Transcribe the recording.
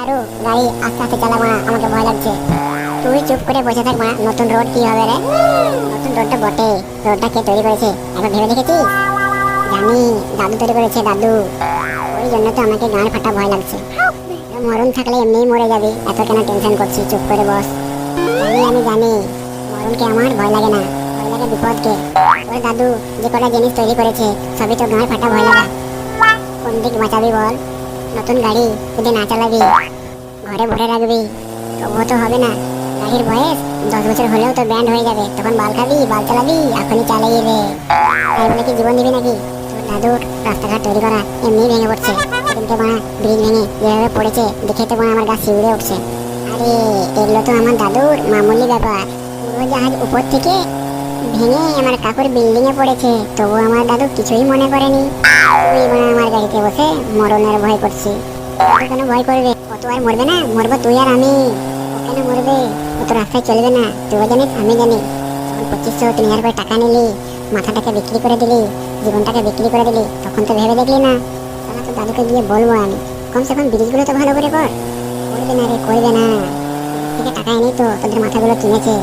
আরো গাড়ি আস্তে আস্তে চালা মারা, আমাকে ভয় লাগছে। তুই চুপ করে বসে থাক মারা, নতুন রোড কি হবে রে? নতুন রোডটা বটে, রোডটা কে তৈরি করেছে একবার ভেবে দেখেছিস? জানি, দাদু তৈরি করেছে, দাদু। ওই জন্য তো আমাকে গান ফাটা ভয় লাগছে। মরণ থাকলে এমনিই মরে যাবি, এত কেন টেনশন করছিস? চুপ করে বস। আমি জানি মরণকে আমার ভয় লাগে না, ভয় লাগে বিপদকে। ওই দাদু যে কটা জিনিস তৈরি করেছে সবই তো গান ফাটা ভয় লাগা। কোন দিক বাঁচাবি বল? নতুন গাড়ি যদি না চালাবি, ঘরে ভরে রাখবি, তবুও তো হবে না। গাড়ির বয়স 10 বছর হলেও তো ব্যান্ড হয়ে যাবে, তখন বাল খাবি, বাল চালাবি, এখনই চালাই রে। তাই বলে কি জীবন দিবি নাকি? তোর দাদুর রাস্তাঘাট তৈরি করা এমনি ভেঙে পড়ছে। সেদিনকে বানা ব্রিজ ভেঙে যেভাবে পড়েছে দেখে তো আমার গা শিউরে উঠছে। আরে এগুলো তো আমার দাদুর মামুলি ব্যাপার। উড়োজাহাজ উপর থেকে ভেঙে আমার কাকুর বিল্ডিং এ পড়েছে, তবু আমার দাদু কিছুই মনে করেনি। তুই মানে আমার গাড়িতে বসে মরণের ভয় করছি। দাদু কেন ভয় করবে? ও তো আর মরবে না, মরবো তুই আর আমি। ও কেন মরবে? ও তো রাস্তায় চলবে না, তুইও জানিস আমি জানি। যখন 2500-3000 করে টাকা নিলি, মাথাটাকে বিক্রি করে দিলি, জীবনটাকে বিক্রি করে দিলি, তখন তো ভেবে দেখলি না তাহলে তো দাদুকে গিয়ে বলবো আমি, কমসে কম ব্রিজগুলো তো ভালো করে কর। করবে না রে, করবে না। থেকে টাকা এনেই তো তোদের মাথাগুলো কিনেছে।